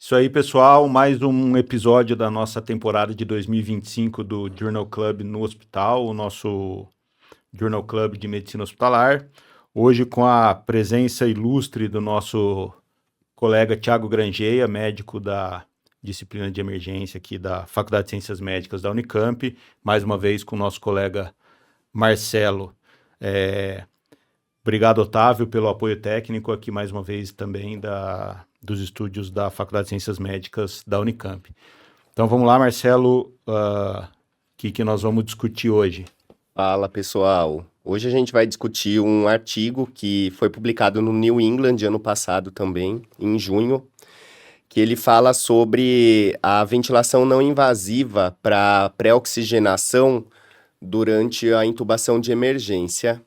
Isso aí, pessoal, mais um episódio da nossa temporada de 2025 do Journal Club no Hospital, o nosso Journal Club de Medicina Hospitalar. Hoje com a presença ilustre do nosso colega Tiago Grangeia, médico da disciplina de emergência aqui da Faculdade de Ciências Médicas da Unicamp, mais uma vez com o nosso colega Marcelo. Obrigado, Otávio, pelo apoio técnico aqui mais uma vez também dos estúdios da Faculdade de Ciências Médicas da Unicamp. Então vamos lá, Marcelo, que nós vamos discutir hoje? Fala, pessoal. Hoje a gente vai discutir um artigo que foi publicado no New England ano passado também, em junho, que ele fala sobre a ventilação não invasiva para pré-oxigenação durante a intubação de emergência.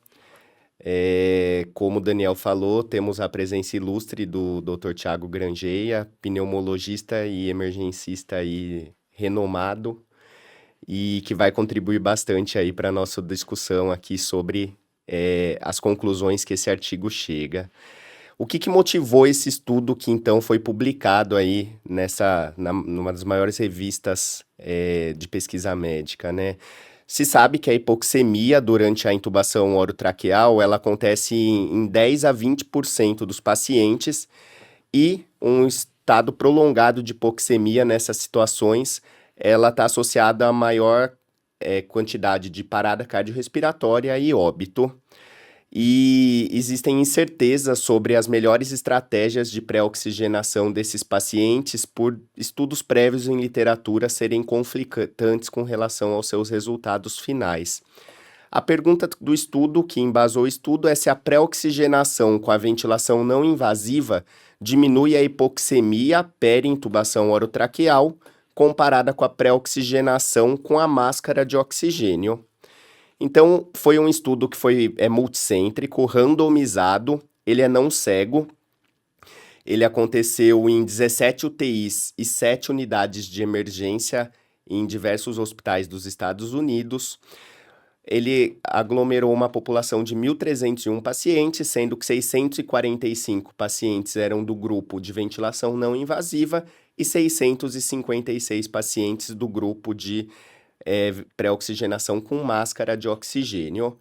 Como o Daniel falou, temos a presença ilustre do Dr. Tiago Grangeia, pneumologista e emergencista aí renomado, e que vai contribuir bastante aí para a nossa discussão aqui sobre as conclusões que esse artigo chega. O que motivou esse estudo que então foi publicado aí numa das maiores revistas de pesquisa médica, né? Se sabe que a hipoxemia durante a intubação orotraqueal, ela acontece em 10 a 20% dos pacientes, e um estado prolongado de hipoxemia nessas situações, ela está associada a maior quantidade de parada cardiorrespiratória e óbito. E existem incertezas sobre as melhores estratégias de pré-oxigenação desses pacientes por estudos prévios em literatura serem conflitantes com relação aos seus resultados finais. A pergunta do estudo, que embasou o estudo, é se a pré-oxigenação com a ventilação não invasiva diminui a hipoxemia peri-intubação orotraqueal comparada com a pré-oxigenação com a máscara de oxigênio. Então, foi um estudo que é multicêntrico, randomizado, ele é não cego, ele aconteceu em 17 UTIs e 7 unidades de emergência em diversos hospitais dos Estados Unidos. Ele aglomerou uma população de 1.301 pacientes, sendo que 645 pacientes eram do grupo de ventilação não invasiva e 656 pacientes do grupo de pré-oxigenação com máscara de oxigênio.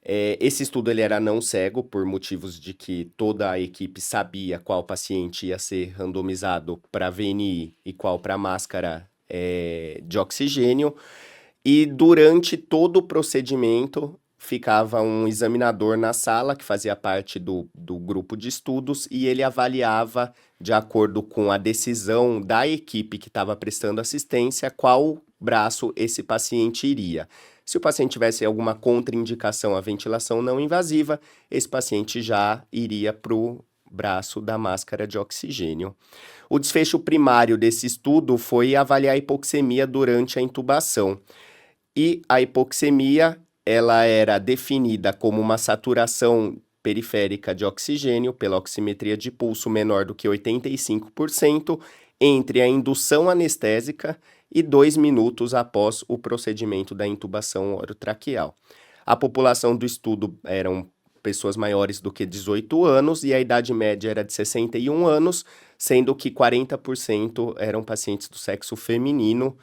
Esse estudo ele era não cego, por motivos de que toda a equipe sabia qual paciente ia ser randomizado para VNI e qual para máscara de oxigênio. E durante todo o procedimento, ficava um examinador na sala, que fazia parte do grupo de estudos, e ele avaliava, de acordo com a decisão da equipe que estava prestando assistência, qual braço esse paciente iria. Se o paciente tivesse alguma contraindicação à ventilação não invasiva, esse paciente já iria para o braço da máscara de oxigênio. O desfecho primário desse estudo foi avaliar a hipoxemia durante a intubação. E a hipoxemia, ela era definida como uma saturação periférica de oxigênio pela oximetria de pulso menor do que 85% entre a indução anestésica e 2 minutos após o procedimento da intubação orotraqueal. A população do estudo eram pessoas maiores do que 18 anos e a idade média era de 61 anos, sendo que 40% eram pacientes do sexo feminino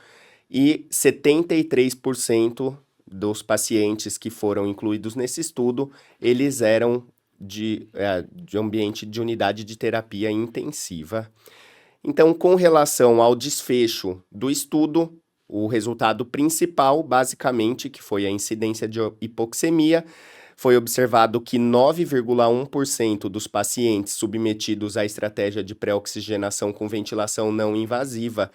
e 73% dos pacientes que foram incluídos nesse estudo, eles eram de ambiente de unidade de terapia intensiva. Então, com relação ao desfecho do estudo, o resultado principal, basicamente, que foi a incidência de hipoxemia, foi observado que 9,1% dos pacientes submetidos à estratégia de pré-oxigenação com ventilação não invasiva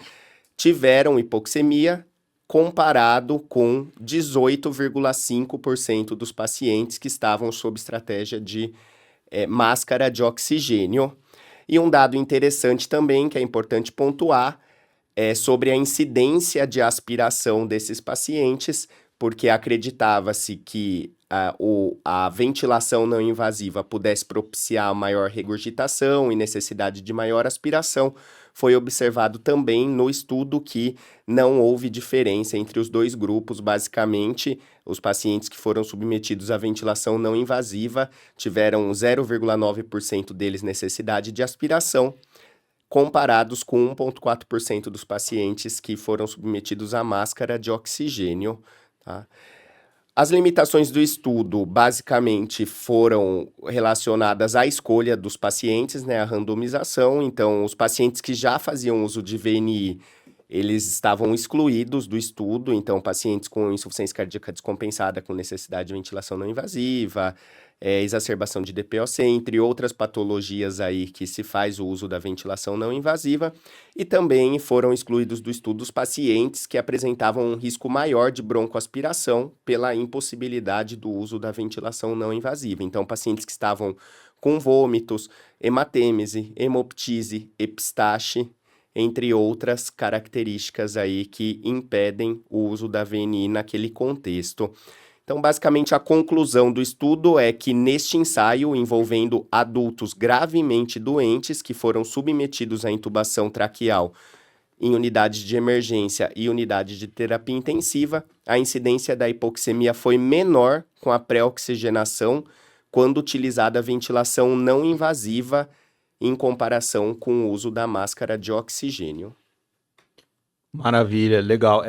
tiveram hipoxemia, comparado com 18,5% dos pacientes que estavam sob estratégia de máscara de oxigênio. E um dado interessante também, que é importante pontuar, é sobre a incidência de aspiração desses pacientes, porque acreditava-se que a ventilação não invasiva pudesse propiciar maior regurgitação e necessidade de maior aspiração. Foi observado também no estudo que não houve diferença entre os dois grupos. Basicamente, os pacientes que foram submetidos à ventilação não invasiva tiveram 0,9% deles necessidade de aspiração, comparados com 1,4% dos pacientes que foram submetidos à máscara de oxigênio, tá? As limitações do estudo, basicamente, foram relacionadas à escolha dos pacientes, né, a randomização. Então, os pacientes que já faziam uso de VNI, eles estavam excluídos do estudo. Então, pacientes com insuficiência cardíaca descompensada, com necessidade de ventilação não invasiva, exacerbação de DPOC, entre outras patologias aí que se faz o uso da ventilação não invasiva, e também foram excluídos do estudo os pacientes que apresentavam um risco maior de broncoaspiração pela impossibilidade do uso da ventilação não invasiva. Então, pacientes que estavam com vômitos, hematêmese, hemoptise, epistaxe, entre outras características aí que impedem o uso da VNI naquele contexto. Então, basicamente, a conclusão do estudo é que neste ensaio, envolvendo adultos gravemente doentes que foram submetidos à intubação traqueal em unidade de emergência e unidade de terapia intensiva, a incidência da hipoxemia foi menor com a pré-oxigenação quando utilizada a ventilação não invasiva em comparação com o uso da máscara de oxigênio. Maravilha, legal.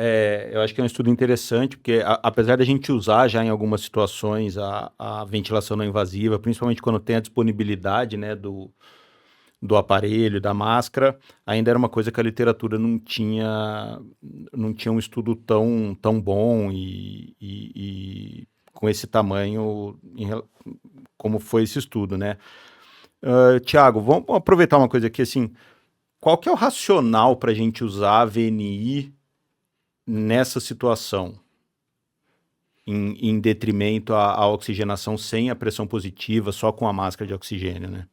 Eu acho que é um estudo interessante, porque apesar da gente usar já em algumas situações a ventilação não invasiva, principalmente quando tem a disponibilidade, né, do aparelho, da máscara, ainda era uma coisa que a literatura não tinha um estudo tão bom e com esse tamanho como foi esse estudo, né? Tiago, vamos aproveitar uma coisa aqui, assim, qual que é o racional para a gente usar a VNI nessa situação, em detrimento à oxigenação sem a pressão positiva, só com a máscara de oxigênio, né?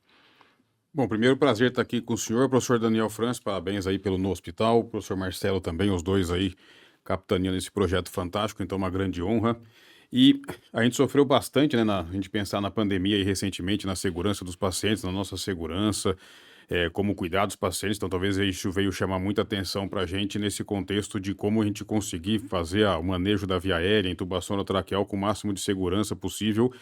Bom, primeiro prazer estar aqui com o senhor, professor Daniel França, parabéns aí pelo No Hospital, professor Marcelo também, os dois aí capitaneando esse projeto fantástico, então uma grande honra. E a gente sofreu bastante, né, a gente pensar na pandemia e recentemente na segurança dos pacientes, na nossa segurança, como cuidar dos pacientes, então talvez isso veio chamar muita atenção para a gente nesse contexto de como a gente conseguir fazer o manejo da via aérea, intubação traqueal com o máximo de segurança possível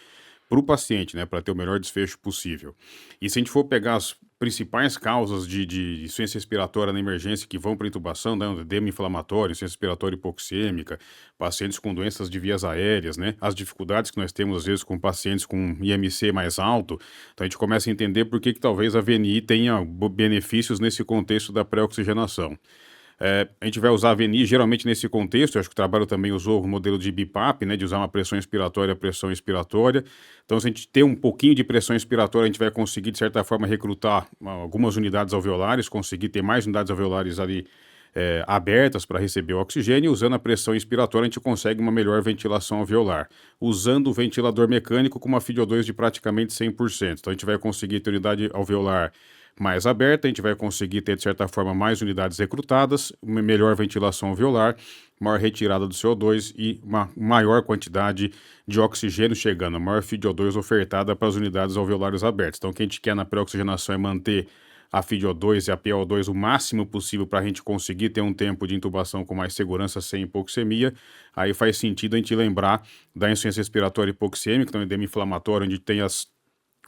para o paciente, né, para ter o melhor desfecho possível. E se a gente for pegar as principais causas de insuficiência respiratória na emergência que vão para intubação, né, edema inflamatório, insuficiência respiratória hipoxêmica, pacientes com doenças de vias aéreas, né, as dificuldades que nós temos às vezes com pacientes com IMC mais alto, então a gente começa a entender por que talvez a VNI tenha benefícios nesse contexto da pré-oxigenação. A gente vai usar a VNI geralmente nesse contexto, eu acho que o trabalho também usou o modelo de BIPAP, né, de usar uma pressão inspiratória, pressão expiratória. Então, se a gente ter um pouquinho de pressão expiratória, a gente vai conseguir, de certa forma, recrutar algumas unidades alveolares, conseguir ter mais unidades alveolares ali abertas para receber o oxigênio, e usando a pressão inspiratória a gente consegue uma melhor ventilação alveolar, usando o ventilador mecânico com uma FiO2 de praticamente 100%. Então, a gente vai conseguir ter unidade alveolar mais aberta, a gente vai conseguir ter, de certa forma, mais unidades recrutadas, uma melhor ventilação alveolar, maior retirada do CO2 e uma maior quantidade de oxigênio chegando, a maior FiO2 ofertada para as unidades alveolares abertas. Então, o que a gente quer na pré-oxigenação é manter a FiO2 e a PO2 o máximo possível para a gente conseguir ter um tempo de intubação com mais segurança sem hipoxemia. Aí faz sentido a gente lembrar da insuficiência respiratória hipoxêmica, então edema inflamatório, onde tem as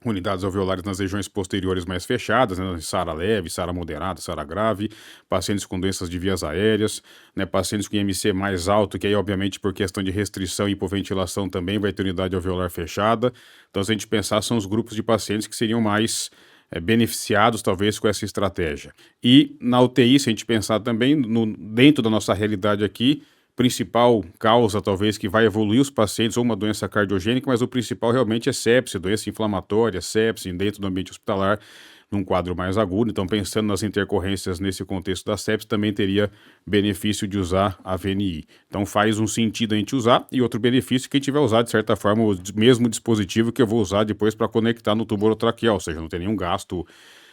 unidades alveolares nas regiões posteriores mais fechadas, né, SARA leve, SARA moderada, SARA grave, pacientes com doenças de vias aéreas, né, pacientes com IMC mais alto, que aí obviamente por questão de restrição e hipoventilação também vai ter unidade alveolar fechada. Então, se a gente pensar, são os grupos de pacientes que seriam mais beneficiados talvez com essa estratégia. E na UTI, se a gente pensar também, dentro da nossa realidade aqui, principal causa, talvez, que vai evoluir os pacientes ou uma doença cardiogênica, mas o principal realmente é sepse, doença inflamatória, sepse dentro do ambiente hospitalar, num quadro mais agudo. Então, pensando nas intercorrências nesse contexto da sepse, também teria benefício de usar a VNI. Então, faz um sentido a gente usar, e outro benefício que a gente vai usar, de certa forma, o mesmo dispositivo que eu vou usar depois para conectar no tubo orotraqueal, ou seja, não tem nenhum gasto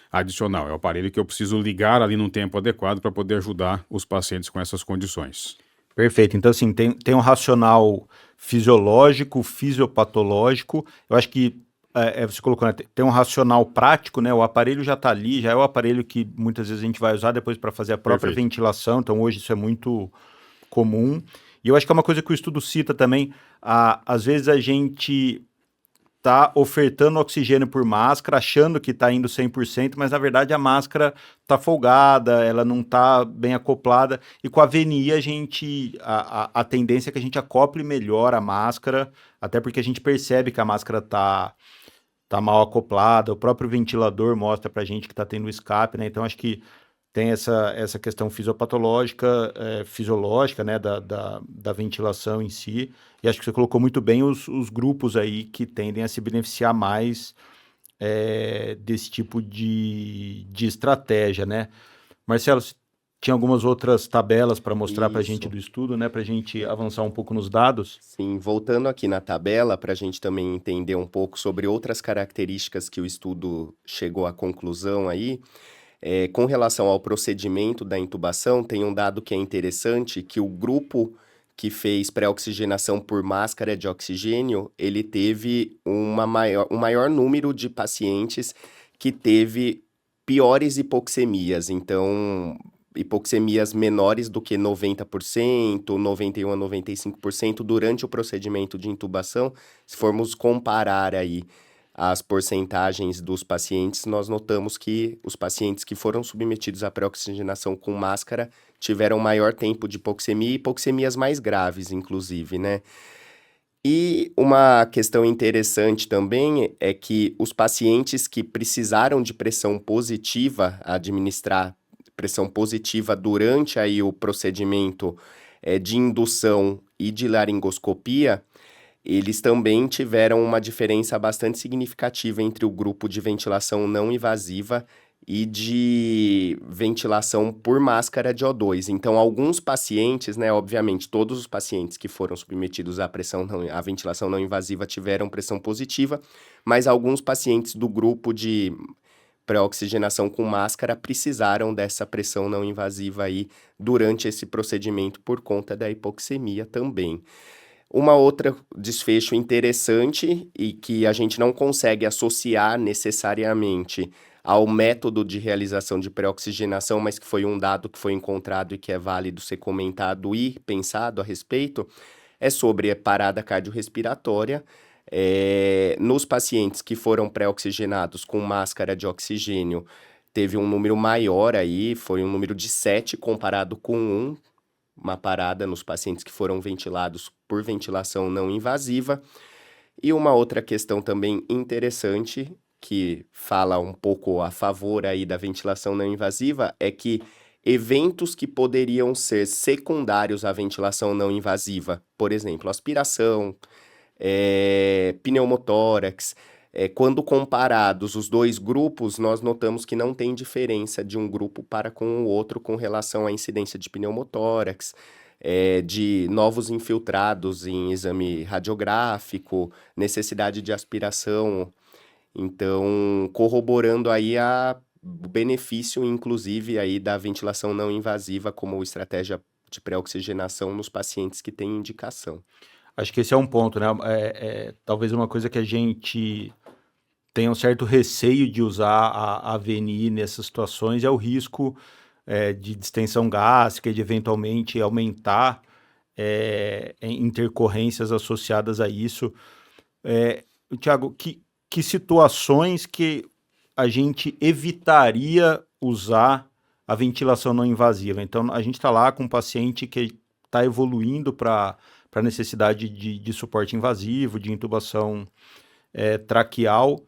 adicional. É o aparelho que eu preciso ligar ali num tempo adequado para poder ajudar os pacientes com essas condições. Perfeito. Então, assim, tem um racional fisiológico, fisiopatológico. Eu acho que você colocou, né, tem um racional prático, né? O aparelho já está ali, já é o aparelho que muitas vezes a gente vai usar depois para fazer a própria Perfeito. ventilação. Então, hoje isso é muito comum. E eu acho que é uma coisa que o estudo cita também. Às vezes a gente está ofertando oxigênio por máscara, achando que está indo 100%, mas na verdade a máscara está folgada, ela não está bem acoplada. E com a VNI a tendência é que a gente acople melhor a máscara, até porque a gente percebe que a máscara tá mal acoplada, o próprio ventilador mostra para a gente que está tendo escape, né? Então acho que tem essa questão fisiopatológica, fisiológica, né, da ventilação em si, e acho que você colocou muito bem os grupos aí que tendem a se beneficiar mais desse tipo de estratégia, né? Marcelo, você tinha algumas outras tabelas para mostrar para a gente Isso. do estudo, né, para a gente avançar um pouco nos dados? Sim, voltando aqui na tabela, para a gente também entender um pouco sobre outras características que o estudo chegou à conclusão aí, com relação ao procedimento da intubação, tem um dado que é interessante, que o grupo que fez pré-oxigenação por máscara de oxigênio, ele teve um maior número de pacientes que teve piores hipoxemias, então hipoxemias menores do que 90%, 91% a 95% durante o procedimento de intubação. Se formos comparar aí as porcentagens dos pacientes, nós notamos que os pacientes que foram submetidos à pré-oxigenação com máscara tiveram maior tempo de hipoxemia e hipoxemias mais graves, inclusive, né? E uma questão interessante também é que os pacientes que precisaram de pressão positiva, administrar pressão positiva durante aí o procedimento de indução e de laringoscopia, eles também tiveram uma diferença bastante significativa entre o grupo de ventilação não invasiva e de ventilação por máscara de O2. Então, alguns pacientes, né, obviamente, todos os pacientes que foram submetidos à ventilação não invasiva tiveram pressão positiva, mas alguns pacientes do grupo de pré-oxigenação com máscara precisaram dessa pressão não invasiva aí durante esse procedimento por conta da hipoxemia também. Uma outra desfecho interessante e que a gente não consegue associar necessariamente ao método de realização de pré-oxigenação, mas que foi um dado que foi encontrado e que é válido ser comentado e pensado a respeito, é sobre a parada cardiorrespiratória. Nos pacientes que foram pré-oxigenados com máscara de oxigênio, teve um número maior aí, foi um número de 7 comparado com uma parada nos pacientes que foram ventilados por ventilação não invasiva. E uma outra questão também interessante, que fala um pouco a favor aí da ventilação não invasiva, é que eventos que poderiam ser secundários à ventilação não invasiva, por exemplo, aspiração, pneumotórax, quando comparados os dois grupos, nós notamos que não tem diferença de um grupo para com o outro com relação à incidência de pneumotórax, de novos infiltrados em exame radiográfico, necessidade de aspiração. Então, corroborando aí o benefício, inclusive, aí da ventilação não invasiva como estratégia de pré-oxigenação nos pacientes que têm indicação. Acho que esse é um ponto, né? Talvez uma coisa que a gente tem um certo receio de usar a VNI nessas situações é o risco de distensão gástrica e de eventualmente aumentar intercorrências associadas a isso. Tiago, que situações que a gente evitaria usar a ventilação não invasiva? Então, a gente está lá com um paciente que está evoluindo para a necessidade de suporte invasivo, de intubação traqueal.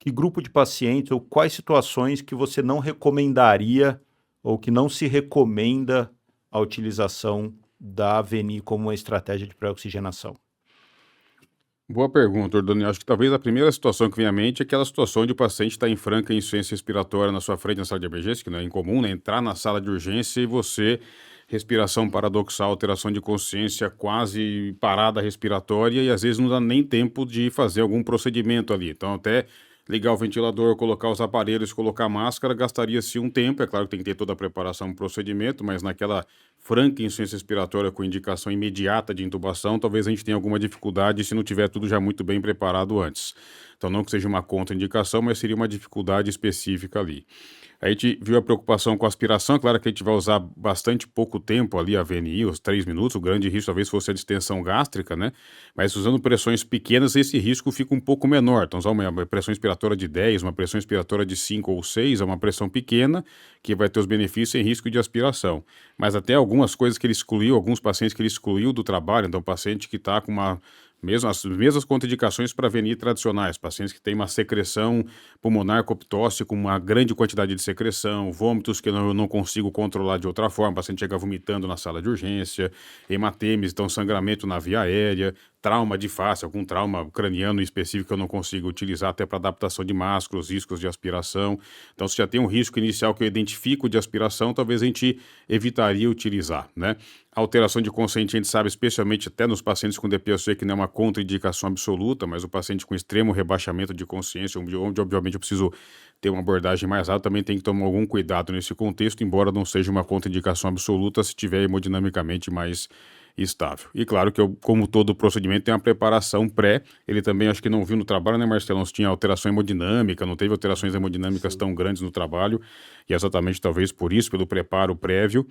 Que grupo de pacientes ou quais situações que você não recomendaria ou que não se recomenda a utilização da VNI como uma estratégia de pré-oxigenação? Boa pergunta, Daniel. Acho que talvez a primeira situação que vem à mente é aquela situação de o paciente estar em franca insuficiência respiratória na sua frente na sala de emergência, que não é incomum, né? Entrar na sala de urgência e você, respiração paradoxal, alteração de consciência, quase parada respiratória e às vezes não dá nem tempo de fazer algum procedimento ali. Então, até ligar o ventilador, colocar os aparelhos, colocar a máscara, gastaria-se um tempo. É claro que tem que ter toda a preparação para o procedimento, mas naquela franca insuficiência respiratória com indicação imediata de intubação, talvez a gente tenha alguma dificuldade se não tiver tudo já muito bem preparado antes. Então, não que seja uma contraindicação, mas seria uma dificuldade específica ali. A gente viu a preocupação com a aspiração, claro que a gente vai usar bastante pouco tempo ali a VNI, os 3 minutos, o grande risco talvez fosse a distensão gástrica, né? Mas usando pressões pequenas, esse risco fica um pouco menor. Então, usar uma pressão inspiratória de 10, uma pressão inspiratória de 5 ou 6, é uma pressão pequena que vai ter os benefícios sem risco de aspiração. Mas até algumas coisas que ele excluiu, alguns pacientes que ele excluiu do trabalho, então paciente que está com as mesmas contraindicações para VNI tradicionais, pacientes que têm uma secreção pulmonar coptóxica, com uma grande quantidade de secreção, vômitos que eu não consigo controlar de outra forma, o paciente chega vomitando na sala de urgência, hematemes, então sangramento na via aérea, trauma de face, algum trauma craniano específico que eu não consigo utilizar até para adaptação de máscara, os riscos de aspiração. Então, se já tem um risco inicial que eu identifico de aspiração, talvez a gente evitaria utilizar, né? A alteração de consciente a gente sabe, especialmente até nos pacientes com DPOC, que não é uma contraindicação absoluta, mas o paciente com extremo rebaixamento de consciência, onde obviamente eu preciso ter uma abordagem mais alta, também tem que tomar algum cuidado nesse contexto, embora não seja uma contraindicação absoluta se tiver hemodinamicamente mais estável. E claro que como todo procedimento tem uma preparação pré, ele também acho que não viu no trabalho, né, Marcelo? Tinha alteração hemodinâmica, não teve alterações hemodinâmicas tão grandes no trabalho, e exatamente talvez por isso, pelo preparo prévio.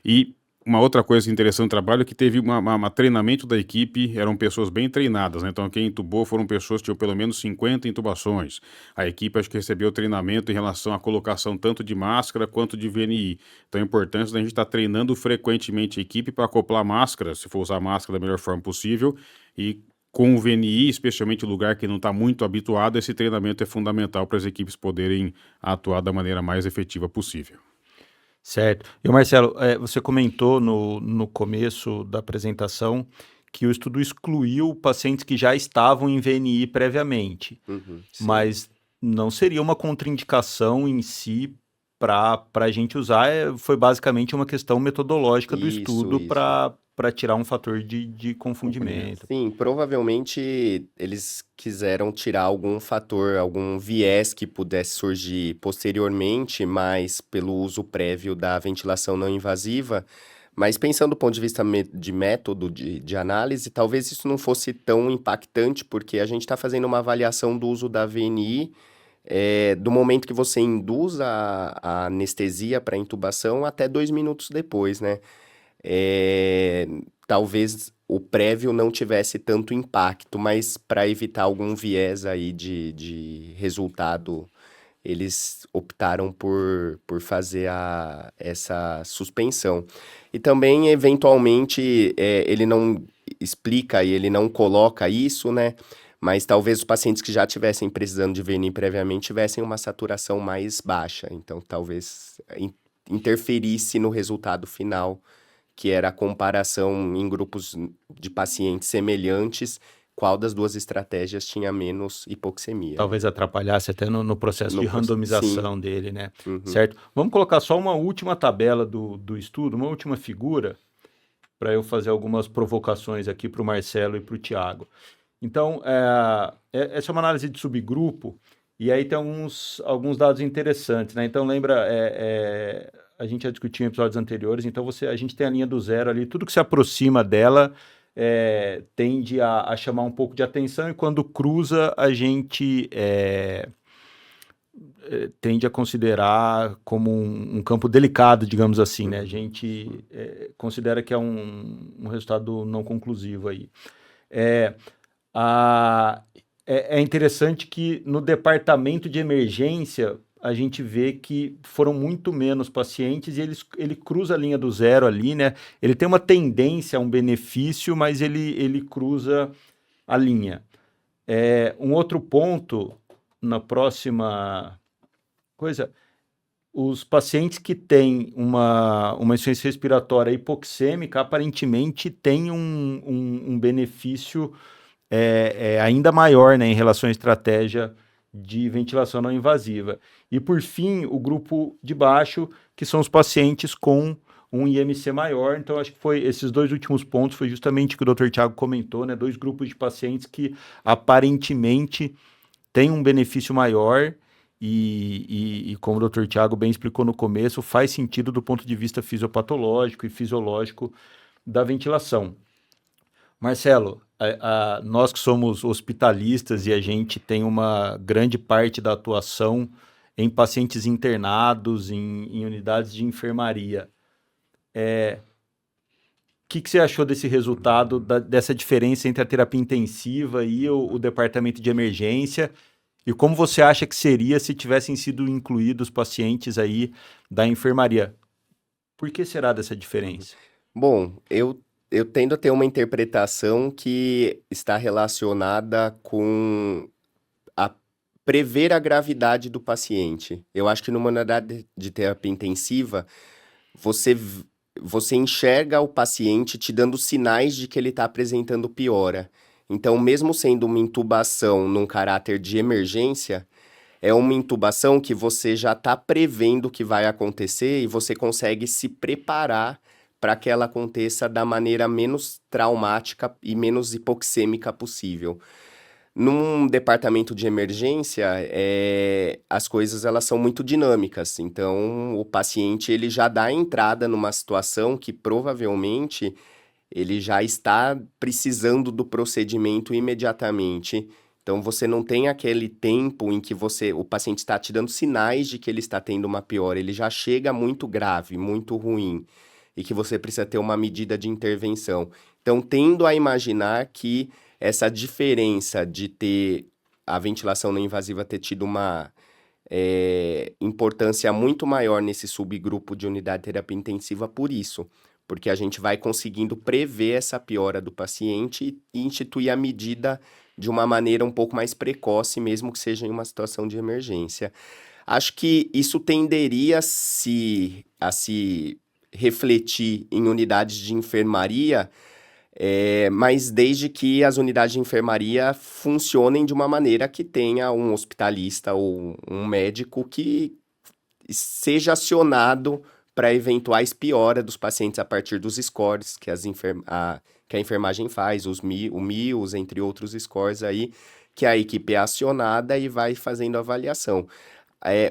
E uma outra coisa interessante no trabalho é que teve um treinamento da equipe, eram pessoas bem treinadas, né? Então quem intubou foram pessoas que tinham pelo menos 50 intubações. A equipe acho que recebeu treinamento em relação à colocação tanto de máscara quanto de VNI. Então a importância da gente estar treinando frequentemente a equipe para acoplar máscara, se for usar máscara da melhor forma possível, e com o VNI, especialmente o lugar que não está muito habituado, esse treinamento é fundamental para as equipes poderem atuar da maneira mais efetiva possível. Certo. E o Marcelo, você comentou no começo da apresentação que o estudo excluiu pacientes que já estavam em VNI previamente, Sim. mas não seria uma contraindicação em si para a gente usar, foi basicamente uma questão metodológica do estudo Isso. para tirar um fator de confundimento. Sim, provavelmente eles quiseram tirar algum fator, algum viés que pudesse surgir posteriormente, mas pelo uso prévio da ventilação não invasiva. Mas pensando do ponto de vista de método de análise, talvez isso não fosse tão impactante, porque a gente está fazendo uma avaliação do uso da VNI, do momento que você induz a anestesia para intubação até 2 minutos depois, né? Talvez o prévio não tivesse tanto impacto, mas para evitar algum viés aí de resultado, eles optaram por fazer essa suspensão. E também, eventualmente, ele não explica e ele não coloca isso, né? Mas talvez os pacientes que já estivessem precisando de VNI previamente tivessem uma saturação mais baixa. Então, talvez interferisse no resultado final, que era a comparação em grupos de pacientes semelhantes, qual das duas estratégias tinha menos hipoxemia. Talvez atrapalhasse até no processo de randomização dele, né? Certo? Vamos colocar só uma última tabela do estudo, uma última figura, para eu fazer algumas provocações aqui para o Marcelo e para o Thiago. Então, essa é uma análise de subgrupo, e aí tem alguns dados interessantes, né? Então, lembra, a gente já discutiu em episódios anteriores, então a gente tem a linha do zero ali, tudo que se aproxima dela tende a chamar um pouco de atenção, e quando cruza, a gente tende a considerar como um campo delicado, digamos assim, né? A gente considera que é um resultado não conclusivo aí. É interessante que no departamento de emergência a gente vê que foram muito menos pacientes, e ele cruza a linha do zero ali, né? Ele tem uma tendência a um benefício, mas ele cruza a linha. Um outro ponto, na próxima coisa, os pacientes que têm uma insuficiência respiratória hipoxêmica aparentemente têm um benefício ainda maior, né, em relação à estratégia de ventilação não invasiva. E, por fim, o grupo de baixo, que são os pacientes com um IMC maior. Então, acho que esses dois últimos pontos foi justamente o que o Dr. Thiago comentou, né? 2 grupos de pacientes que aparentemente têm um benefício maior e como o Dr. Thiago bem explicou no começo, faz sentido do ponto de vista fisiopatológico e fisiológico da ventilação. Marcelo, nós que somos hospitalistas e a gente tem uma grande parte da atuação em pacientes internados, em unidades de enfermaria. O que você achou desse resultado, dessa diferença entre a terapia intensiva e o departamento de emergência? E como você acha que seria se tivessem sido incluídos pacientes aí da enfermaria? Por que será dessa diferença? Bom, eu tendo a ter uma interpretação que está relacionada com a prever a gravidade do paciente. Eu acho que numa unidade de terapia intensiva, você enxerga o paciente te dando sinais de que ele está apresentando piora. Então, mesmo sendo uma intubação num caráter de emergência, é uma intubação que você já está prevendo o que vai acontecer e você consegue se preparar para que ela aconteça da maneira menos traumática e menos hipoxêmica possível. Num departamento de emergência, as coisas elas são muito dinâmicas. Então, o paciente ele já dá entrada numa situação que provavelmente ele já está precisando do procedimento imediatamente. Então, você não tem aquele tempo em que o paciente está te dando sinais de que ele está tendo uma piora. Ele já chega muito grave, muito ruim, e que você precisa ter uma medida de intervenção. Então, tendo a imaginar que essa diferença de ter a ventilação não invasiva ter tido uma importância muito maior nesse subgrupo de unidade de terapia intensiva por isso, porque a gente vai conseguindo prever essa piora do paciente e instituir a medida de uma maneira um pouco mais precoce, mesmo que seja em uma situação de emergência. Acho que isso tenderia a se refletir em unidades de enfermaria, mas desde que as unidades de enfermaria funcionem de uma maneira que tenha um hospitalista ou um médico que seja acionado para eventuais piora dos pacientes a partir dos scores que a enfermagem faz, o MIUS, entre outros scores aí, que a equipe é acionada e vai fazendo avaliação.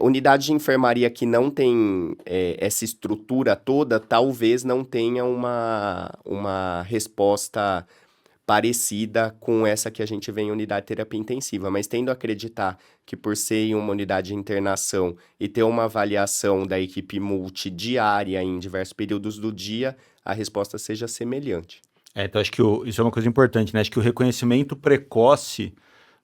Unidade de enfermaria que não tem essa estrutura toda, talvez não tenha uma resposta parecida com essa que a gente vê em unidade de terapia intensiva, mas tendo a acreditar que por ser em uma unidade de internação e ter uma avaliação da equipe multidiária em diversos períodos do dia, a resposta seja semelhante. Então acho que isso é uma coisa importante, né? Acho que o reconhecimento precoce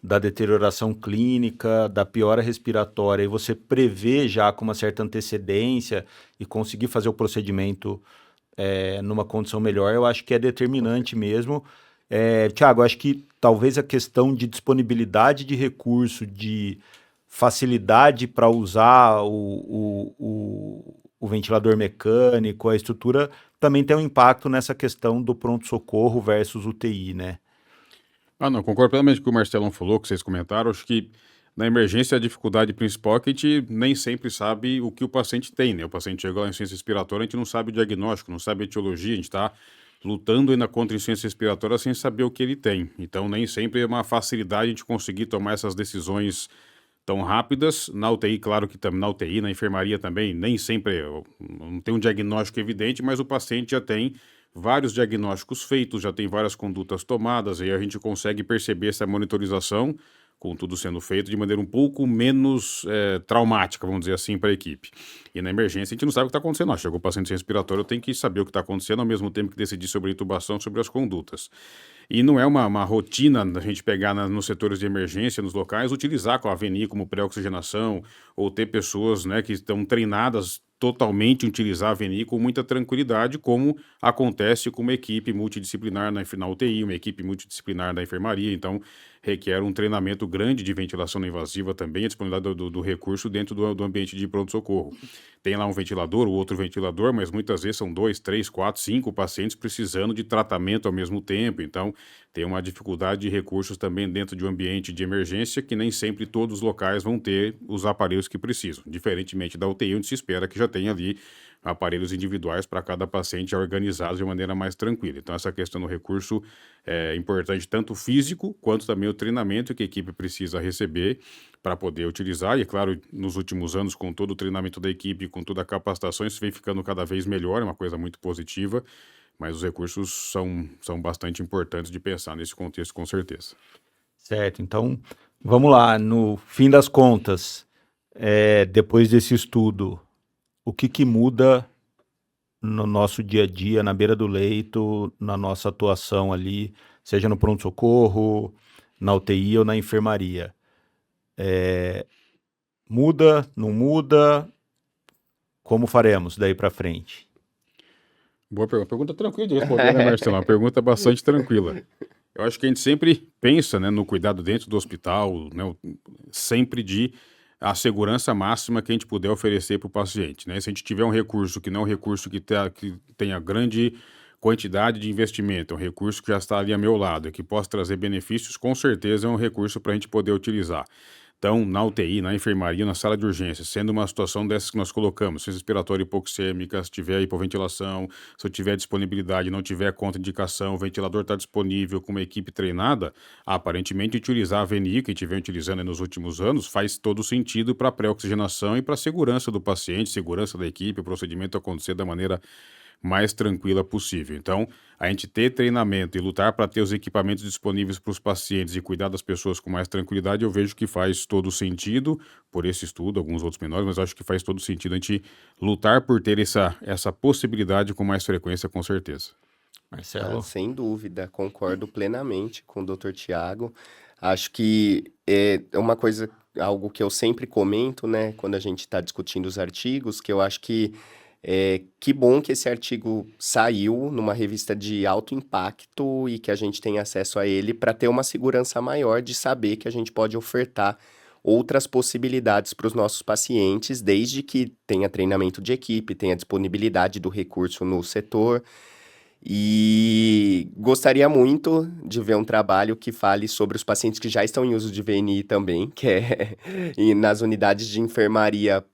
da deterioração clínica, da piora respiratória, e você prever já com uma certa antecedência e conseguir fazer o procedimento numa condição melhor, eu acho que é determinante mesmo. Thiago, acho que talvez a questão de disponibilidade de recurso, de facilidade para usar o ventilador mecânico, a estrutura, também tem um impacto nessa questão do pronto-socorro versus UTI, né? Não, concordo plenamente com o que o Marcelão falou, que vocês comentaram. Acho que na emergência a dificuldade principal é que a gente nem sempre sabe o que o paciente tem, né? O paciente chegou lá em insuficiência respiratória, a gente não sabe o diagnóstico, não sabe a etiologia, a gente está lutando ainda contra a insuficiência respiratória sem saber o que ele tem. Então, nem sempre é uma facilidade a gente conseguir tomar essas decisões tão rápidas. Na UTI, claro que na UTI, na enfermaria também, nem sempre não tem um diagnóstico evidente, mas o paciente já tem vários diagnósticos feitos, já tem várias condutas tomadas, e a gente consegue perceber essa monitorização, com tudo sendo feito, de maneira um pouco menos traumática, vamos dizer assim, para a equipe. E na emergência a gente não sabe o que está acontecendo. Chegou o paciente respiratório, eu tenho que saber o que está acontecendo, ao mesmo tempo que decidir sobre a intubação, sobre as condutas. E não é uma rotina a gente pegar nos setores de emergência, nos locais, utilizar com a AVNI como pré-oxigenação, ou ter pessoas, né, que estão treinadas totalmente em utilizar a AVNI com muita tranquilidade, como acontece com uma equipe multidisciplinar na UTI, uma equipe multidisciplinar na enfermaria. Então, requer um treinamento grande de ventilação não invasiva também, a disponibilidade do recurso dentro do ambiente de pronto-socorro. Tem lá um ventilador, o outro ventilador, mas muitas vezes são 2, 3, 4, 5 pacientes precisando de tratamento ao mesmo tempo. Então, tem uma dificuldade de recursos também dentro de um ambiente de emergência que nem sempre todos os locais vão ter os aparelhos que precisam. Diferentemente da UTI, onde se espera que já tenha ali aparelhos individuais para cada paciente organizados de maneira mais tranquila. Então, essa questão do recurso é importante, tanto o físico quanto também o treinamento que a equipe precisa receber para poder utilizar. E, é claro, nos últimos anos, com todo o treinamento da equipe, com toda a capacitação, isso vem ficando cada vez melhor, é uma coisa muito positiva, mas os recursos são bastante importantes de pensar nesse contexto, com certeza. Certo, então, vamos lá, no fim das contas, depois desse estudo, o que muda no nosso dia a dia, na beira do leito, na nossa atuação ali, seja no pronto-socorro, na UTI ou na enfermaria? Muda, não muda? Como faremos daí para frente? Boa pergunta. Pergunta tranquila de responder, né, Marcelo? Uma pergunta bastante tranquila. Eu acho que a gente sempre pensa, né, no cuidado dentro do hospital, né, sempre de a segurança máxima que a gente puder oferecer para o paciente, né? Se a gente tiver um recurso que não é um recurso que tenha grande quantidade de investimento, é um recurso que já está ali ao meu lado e que possa trazer benefícios, com certeza é um recurso para a gente poder utilizar. Então, na UTI, na enfermaria, na sala de urgência, sendo uma situação dessas que nós colocamos, ciência respiratória hipoxêmica, se tiver hipoventilação, se eu tiver disponibilidade, não tiver contraindicação, o ventilador está disponível com uma equipe treinada, aparentemente utilizar a VNI, que a gente vem utilizando nos últimos anos, faz todo sentido para a pré-oxigenação e para a segurança do paciente, segurança da equipe, o procedimento acontecer da maneira mais tranquila possível. Então, a gente ter treinamento e lutar para ter os equipamentos disponíveis para os pacientes e cuidar das pessoas com mais tranquilidade, eu vejo que faz todo sentido, por esse estudo, alguns outros menores, mas acho que faz todo sentido a gente lutar por ter essa possibilidade com mais frequência, com certeza. Marcelo? Sem dúvida, concordo plenamente com o Dr. Tiago. Acho que é uma coisa, algo que eu sempre comento, né, quando a gente está discutindo os artigos, que eu acho que que bom que esse artigo saiu numa revista de alto impacto e que a gente tem acesso a ele para ter uma segurança maior de saber que a gente pode ofertar outras possibilidades para os nossos pacientes, desde que tenha treinamento de equipe, tenha disponibilidade do recurso no setor. E gostaria muito de ver um trabalho que fale sobre os pacientes que já estão em uso de VNI também, que é e nas unidades de enfermaria,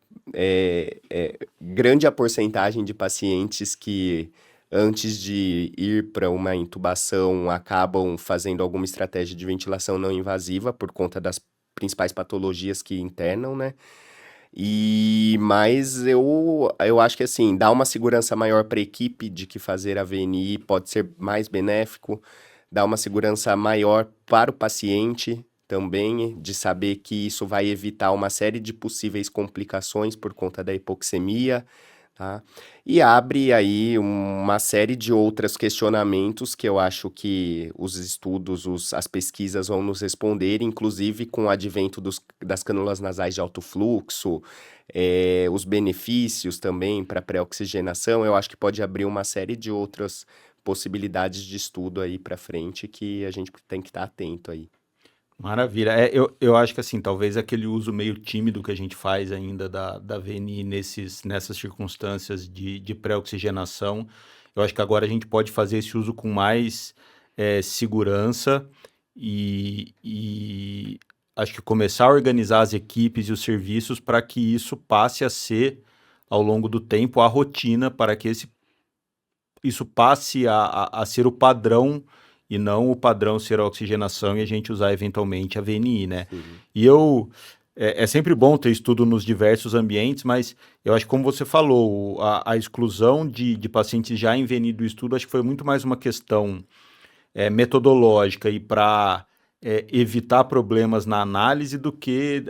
grande a porcentagem de pacientes que, antes de ir para uma intubação, acabam fazendo alguma estratégia de ventilação não invasiva por conta das principais patologias que internam, né? Mas eu acho que assim, dá uma segurança maior para a equipe de que fazer a VNI pode ser mais benéfico, dá uma segurança maior para o paciente também, de saber que isso vai evitar uma série de possíveis complicações por conta da hipoxemia, tá? E abre aí uma série de outros questionamentos que eu acho que os estudos, as pesquisas vão nos responder, inclusive com o advento das cânulas nasais de alto fluxo, os benefícios também para pré-oxigenação. Eu acho que pode abrir uma série de outras possibilidades de estudo aí para frente que a gente tem que estar atento aí. Maravilha. Eu acho que assim, talvez aquele uso meio tímido que a gente faz ainda da VNI nessas circunstâncias de pré-oxigenação, eu acho que agora a gente pode fazer esse uso com mais segurança e acho que começar a organizar as equipes e os serviços para que isso passe a ser, ao longo do tempo, a rotina, para que isso passe a ser o padrão e não o padrão ser a oxigenação e a gente usar eventualmente a VNI, né? Sim. E é sempre bom ter estudo nos diversos ambientes, mas eu acho que, como você falou, a exclusão de pacientes já em VNI do estudo, acho que foi muito mais uma questão metodológica e para evitar problemas na análise do que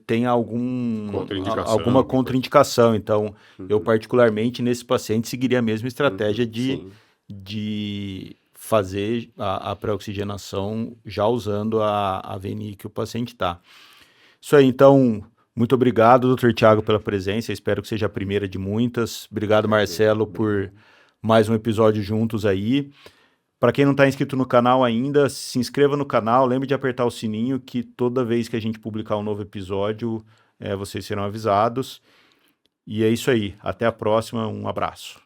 tenha alguma contraindicação. Então, eu particularmente, nesse paciente, seguiria a mesma estratégia de fazer a pré-oxigenação já usando a VNI que o paciente está. Isso aí, então, muito obrigado, Dr. Tiago, pela presença, eu espero que seja a primeira de muitas. Obrigado, Marcelo, por mais um episódio juntos aí. Para quem não está inscrito no canal ainda, se inscreva no canal, lembre de apertar o sininho, que toda vez que a gente publicar um novo episódio, vocês serão avisados. E é isso aí, até a próxima, um abraço.